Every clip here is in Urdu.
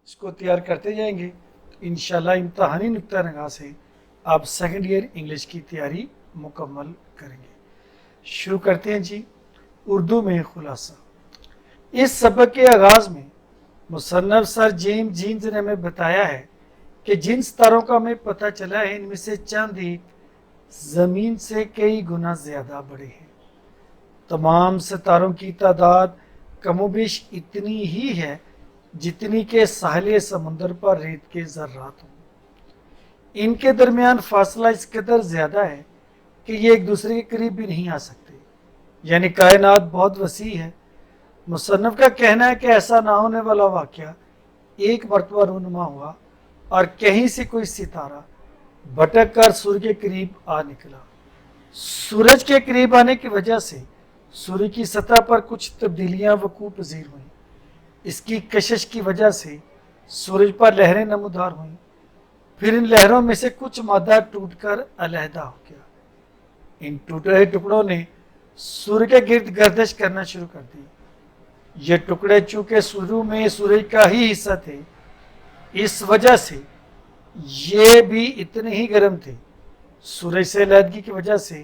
اس کو تیار کرتے جائیں گے تو انشاءاللہ امتحانی نقطہ نگاہ سے آپ سیکنڈ ایئر انگلش کی تیاری مکمل کریں گے۔ شروع کرتے ہیں جی، اردو میں خلاصہ۔ اس سبق کے آغاز میں مصنف سر جیمز جینز نے ہمیں بتایا ہے کہ جن ستاروں کا ہمیں پتہ چلا ہے ان میں سے چند ایک زمین سے کئی گنا زیادہ بڑے ہیں۔ تمام ستاروں کی تعداد کم و بیش اتنی ہی ہے جتنی کہ ساحل سمندر پر ریت کے ذرات ہوں۔ ان کے درمیان فاصلہ اس قدر زیادہ ہے کہ یہ ایک دوسرے کے قریب بھی نہیں آ سکتے، یعنی کائنات بہت وسیع ہے۔ مصنف کا کہنا ہے کہ ایسا نہ ہونے والا واقعہ ایک مرتبہ رونما ہوا اور کہیں سے کوئی ستارہ بھٹک کر سورج کے قریب آ نکلا۔ سورج کے قریب آنے کی وجہ سے سورج کی سطح پر کچھ تبدیلیاں وقوع پذیر ہوئیں۔ اس کی کشش کی وجہ سے سورج پر لہریں نمودار ہوئیں، پھر ان لہروں میں سے کچھ مادہ ٹوٹ کر علیحدہ ہو گیا۔ ان ٹوٹے ہوئے ٹکڑوں نے سورج کے گرد گردش کرنا شروع کر دی۔ یہ ٹکڑے چونکہ شروع میں سورج کا ہی حصہ تھے، اس وجہ سے یہ بھی اتنے ہی گرم تھے۔ سورج سے علیحدگی کی وجہ سے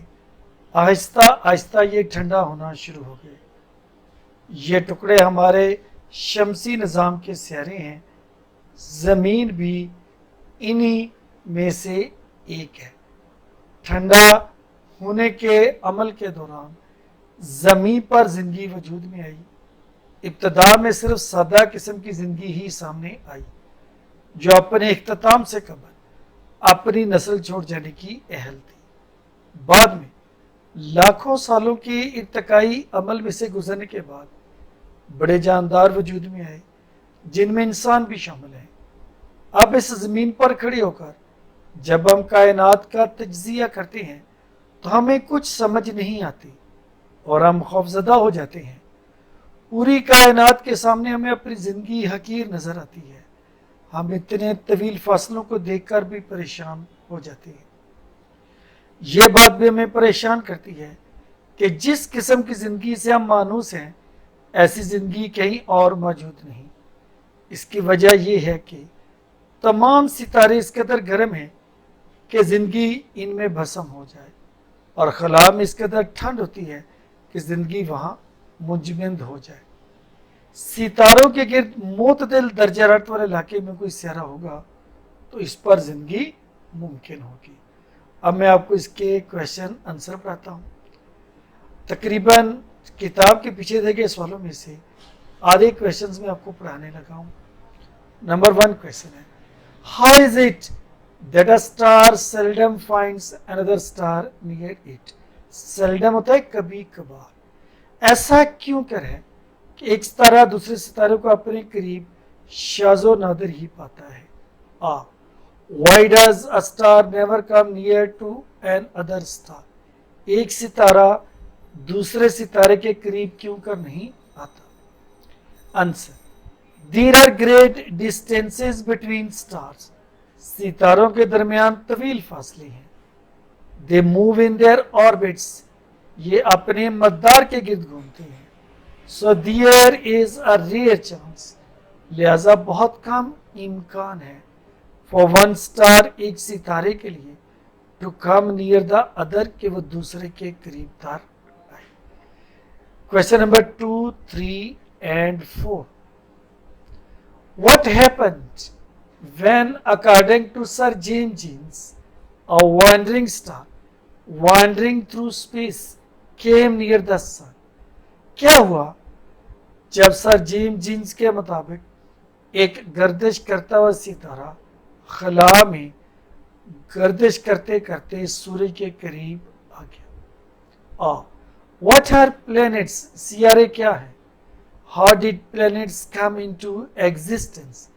آہستہ آہستہ یہ ٹھنڈا ہونا شروع ہو گئے۔ یہ ٹکڑے ہمارے شمسی نظام کے سیارے ہیں، زمین بھی انہی میں سے ایک ہے۔ ٹھنڈا ہونے کے عمل کے دوران زمین پر زندگی وجود میں آئی۔ ابتدا میں صرف سادہ قسم کی زندگی ہی سامنے آئی جو اپنے اختتام سے قبل اپنی نسل چھوڑ جانے کی اہل تھی۔ بعد میں لاکھوں سالوں کے ارتقائی عمل میں سے گزرنے کے بعد بڑے جاندار وجود میں آئے جن میں انسان بھی شامل ہیں۔ اب اس زمین پر کھڑے ہو کر جب ہم کائنات کا تجزیہ کرتے ہیں تو ہمیں کچھ سمجھ نہیں آتی اور ہم خوفزدہ ہو جاتے ہیں۔ پوری کائنات کے سامنے ہمیں اپنی زندگی حقیر نظر آتی ہے۔ ہم اتنے طویل فاصلوں کو دیکھ کر بھی پریشان ہو جاتے ہیں۔ یہ بات بھی ہمیں پریشان کرتی ہے کہ جس قسم کی زندگی سے ہم مانوس ہیں ایسی زندگی کہیں اور موجود نہیں۔ اس کی وجہ یہ ہے کہ تمام ستارے اس قدر گرم ہیں کہ زندگی ان میں بھسم ہو جائے، اور خلا میں اس قدر ٹھنڈ ہوتی ہے کہ زندگی وہاں منجمد ہو جائے۔ ستاروں کے گرد معتدل درجہ حرارت والے علاقے میں کوئی سیارہ ہوگا تو اس پر زندگی ممکن ہوگی۔ اب میں آپ کو اس کے کویشچن آنسر پڑھاتا ہوں۔ تقریباً کتاب کے پیچھے دیے گئے سوالوں میں سے آدھے کویشچنز میں آپ کو پڑھانے لگا ہوں۔ نمبر 1 کویشچن ہے، How is it that a star seldom finds another star near it؟ seldom ہوتا ہے کبھی کبھار۔ ایسا کیوں کر ہے کہ ایک ستارہ دوسرے ستارے کو اپنے قریب شاذ و نادر ہی پاتا ہے؟ Why does a star never come near to another star؟ ایک ستارہ دوسرے ستارے کے قریب کیوں کر نہیں آتا؟ Answer, There are great distances between stars۔ ستاروں کے درمیان طویل فاصلے ہیں۔ They move in their orbits۔ یہ اپنے مدار کے گرد گھومتے ہیں۔ So there is a rare chance۔ لہذا بہت کم امکان ہے for one star ایک ستارے کے لیے to come near the other کہ وہ دوسرے کے قریب تر آئے۔ Question number 2, 3 and 4۔ What happened when, according to Sir James Jeans, a wandering star wandering through space came near the sun؟ کیا ہوا جب سر جیمز جینز کے مطابق ایک گردش کرتا ہوا ستارہ خلا میں گردش کرتے کرتے سورج کے قریب آ گیا؟ What are planets؟ سیارے کیا ہیں؟ How did planets come into existence؟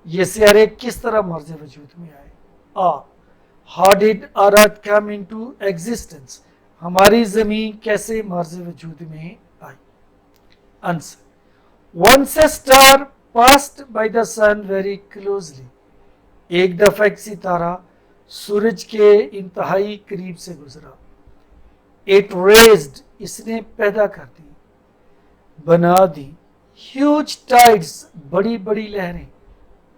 یہ سیارے کس طرح مرز وجود میں آئے؟ How did our earth come into existence؟ ہماری زمین کیسے مرز وجود میں آئی؟ Answer، Once a star passed by the sun very closely۔ ایک دفعہ ایک ستارہ سورج کے انتہائی قریب سے گزرا۔ It raised، اس نے پیدا کر دی، بنا دی، huge tides، بڑی بڑی لہریں،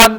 1,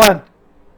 1,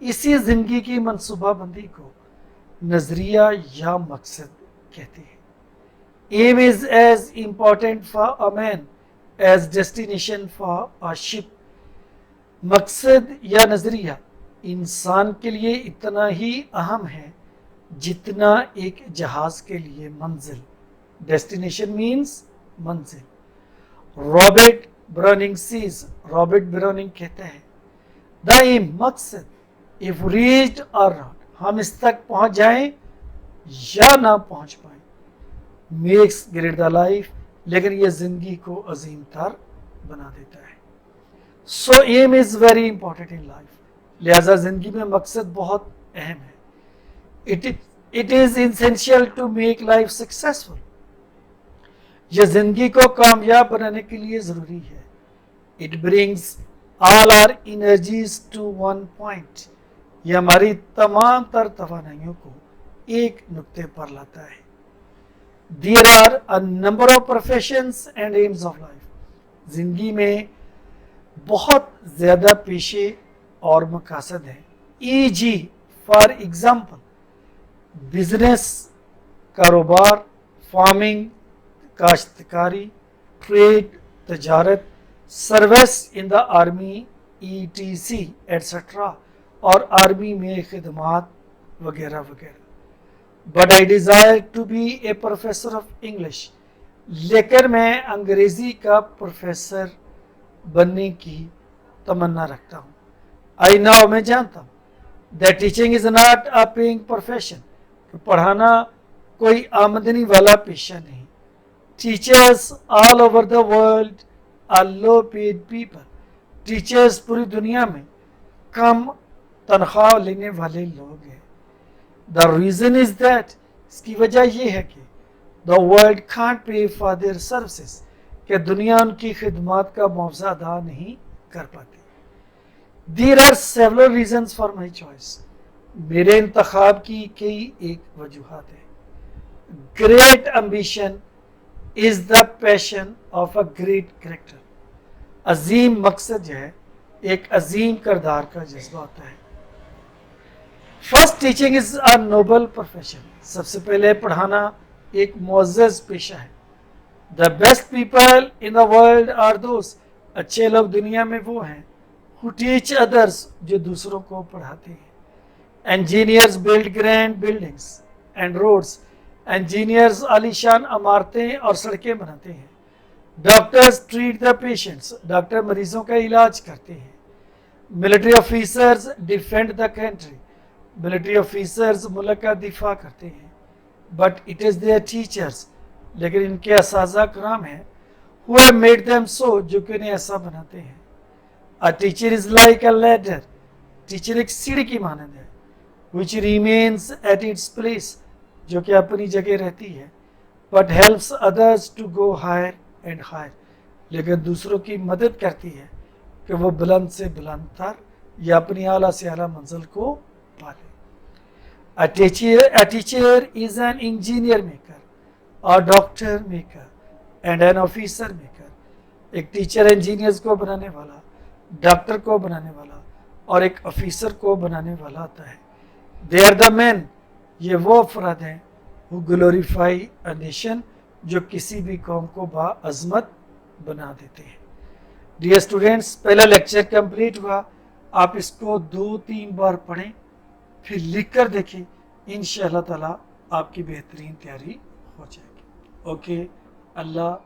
اسی زندگی کی منصوبہ بندی کو نظریہ یا مقصد کہتے ہیں. Aim is as important for a man as destination for a ship. مقصد یا نظریہ انسان کے لیے اتنا ہی اہم ہے جتنا ایک جہاز کے لیے منزل. ڈیسٹینیشن مینس منزل. Robert Browning says, Robert Browning کہتا ہے دا ایم مقصد if reached or not, ہم اس تک پہنچ جائیں یا نہ پہنچ پائیں, میکس گریٹ دا لائف, لیکن یہ زندگی کو عظیم تر بنا دیتا ہے. So aim is very important in life, لہذا زندگی میں مقصد بہت اہم ہے. It is essential to make life successful, یہ زندگی کو کامیاب بنانے کے لیے ضروری ہے. It brings all our energies to one point, یہ ہماری تمام تر توانائیوں کو ایک نقطے پر لاتا ہے. There are a number of professions and aims of life. زندگی میں بہت زیادہ پیشے اور مقاصد ہیں. e.g. فار ایگزامپل بزنس, کاروبار, فارمنگ, کاشتکاری, ٹریڈ, تجارت, سروس ان دا آرمی, etc. ایٹسٹرا, اور آرمی میں خدمات وغیرہ وغیرہ. But I desire to be a professor of English. لیکن میں انگریزی کا پروفیسر بننے کی تمنا رکھتا ہوں. I know, میں جانتا ہوں that teaching is not a paying profession. کہ پڑھانا کوئی آمدنی والا پیشہ نہیں. Teachers all over the world are low paid people. Teachers پوری دنیا میں کم تنخواہ لینے والے لوگ ہیں. The reason is that, اس کی وجہ یہ ہے کہ the world can't pay for their services, کہ دنیا ان کی خدمات کا معاوضہ ادا نہیں کر پاتی. There are several reasons for my choice. میرے انتخاب کی کئی ایک وجوہات ہیں. Great ambition is the passion of a great character. عظیم مقصد جو ہے ایک عظیم کردار کا جذبہ ہوتا ہے. First teaching is a noble profession. سب سے پہلے پڑھانا ایک معزز پیشہ ہے. The best people in the world are those, اچھے لوگ دنیا میں وہ ہیں who teach others, جو دوسروں کو پڑھاتے ہیں. Engineers build grand buildings and roads, engineers عالیشان عمارتیں اور سڑکیں بناتے ہیں. Doctors treat the patients, doctor مریضوں کا علاج کرتے ہیں. Military officers defend the country, military officers ملک کا دفاع کرتے ہیں. But it is their teachers, لیکن ان کے اساتذہ کرام ہیں who have made them so, جو کہ انہیں ایسا بناتے ہیں. A teacher is like a ladder. Teacher ایک سیڑھی کی مانند ہے. which remains at its place, جو کہ اپنی جگہ رہتی ہے. but helps others to go higher and higher, لیکن دوسروں کی مدد کرتی ہے کہ وہ بلند سے بلند تر یا اپنی اعلیٰ سے اعلیٰ منزل کو پالے. A teacher is an engineer maker, a doctor maker and an officer maker. ایک ٹیچر انجینئرز کو بنانے والا, ڈاکٹر کو بنانے والا اور ایک آفیسر کو بنانے والا ہوتا ہے. They are the men, یہ وہ افراد ہیں who glorify a nation, جو کسی بھی قوم کو باعظمت بنا دیتے ہیں. ڈیئر اسٹوڈینٹس, پہلا لیکچر کمپلیٹ ہوا. آپ اس کو 2-3 بار پڑھیں, پھر لکھ کر دیکھیں. انشاءاللہ تعالی آپ کی بہترین تیاری ہو جائے گی. اوکے, اللہ